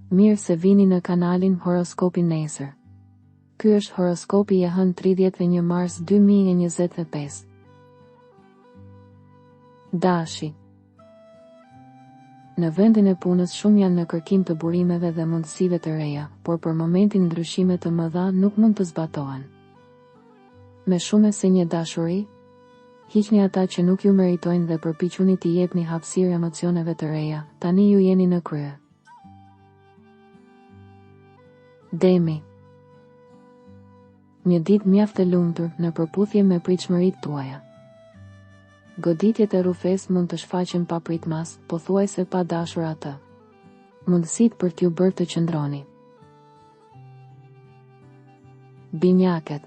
Mirë se vini në kanalin Horoskopi Nesër. Ky është horoskopi i hënë 31 mars 2025. Dashi. Në vendin e punës shumë janë në kërkim të burimeve dhe mundësive të reja, por për momentin ndryshime të mëdha nuk mund të zbatohen. Me shumë se një dashuri, hiqni ata që nuk ju meritojnë dhe përpiquni t'i jepni hapësirë emocioneve të reja, tani ju jeni në krye. Demi. Një ditë mjaft e lumtur në përputhje me pritshmëritë tuaja. Goditjet e rrufes mund të shfaqen pa pritmas, pothuajse pa dashur atë. Mundësitë për t'ju bërë të qëndroni. Binjaket.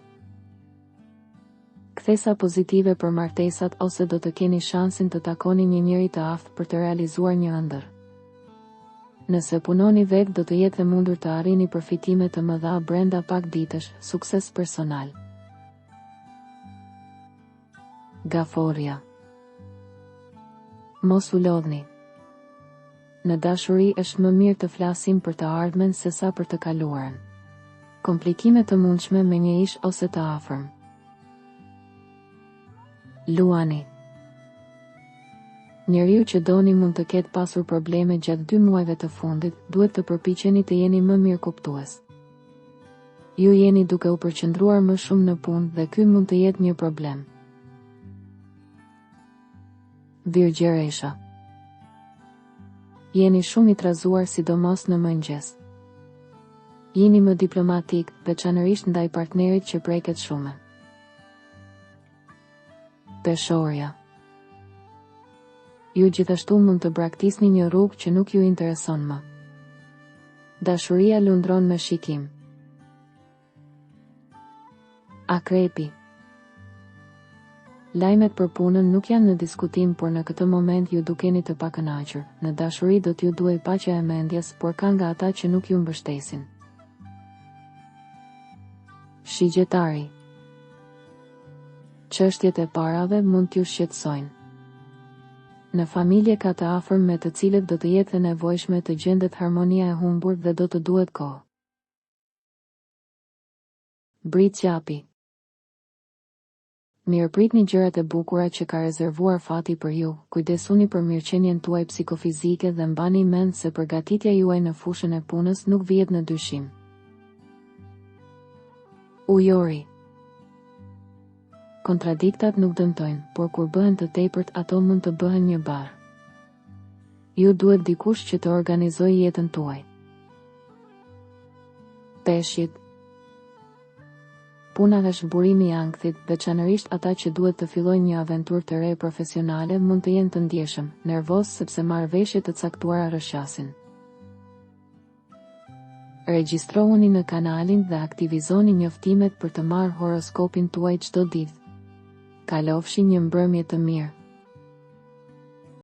Kthesa pozitive për martesat ose do të keni shansin të takoni një njeri të aftë për të realizuar një ëndër. Nëse punoni vetë do të jetë e mundur të arrini përfitime të mëdha brenda pak ditësh, sukses personal. Gaforja. Mos u lodhni. Në dashuri është më mirë të flasim për të ardhmen sesa për të kaluarën. Komplikime të mundshme me një ish ose të afërm. Luani. Njeriu që doni mund të ketë pasur probleme gjatë 2 muajve të fundit, duhet të përpiqeni të jeni më mirë kuptues. Ju jeni duke u përqendruar më shumë në punë dhe ky mund të jetë një problem. Virgjëresha. Jeni shumë i trazuar sidomos në mëngjes. Jeni më diplomatik, veçanërisht ndaj partnerit që preket shumë. Peshorja. Ju gjithashtu mund të braktisni një rrugë që nuk ju intereson më. Dashuria lundron me shikim. Akrepi. Lajmet për punën nuk janë në diskutim, por në këtë moment ju dukeni të pakënaqur. Në dashuri do t'ju duaj paqja e mendjes, por ka nga ata që nuk ju mbështesin. Shigjetari. Çështjet e parave mund t'ju shqetësojnë. Në familje ka të afërm me të cilët do të jetë e nevojshme të gjendet harmonia e humbur dhe do të duhet kohë. Britqapi. Mirëpritni gjërat e bukura që ka rezervuar fati për ju, kujdesuni për mirëqenien tuaj psikofizike dhe mbani mend se përgatitja juaj në fushën e punës nuk vihet në dyshim. Ujori. Kontradiktat nuk dëmtojnë, por kur bëhen të tepërt ato mund të bëhen një barë. Ju duhet dikush që të organizojë jetën tuaj. Peshqit. Puna është burimi i ankthit, veçanërisht ata që duhet të fillojnë një aventurë të re profesionale mund të jenë të ndjeshëm, nervoz sepse marrëveshje të caktuara rrëshqasin. Regjistrohuni në kanalin dhe aktivizoni njoftimet për të marrë horoskopin tuaj çdo ditë. Kalofshi një mbrëmje të mirë.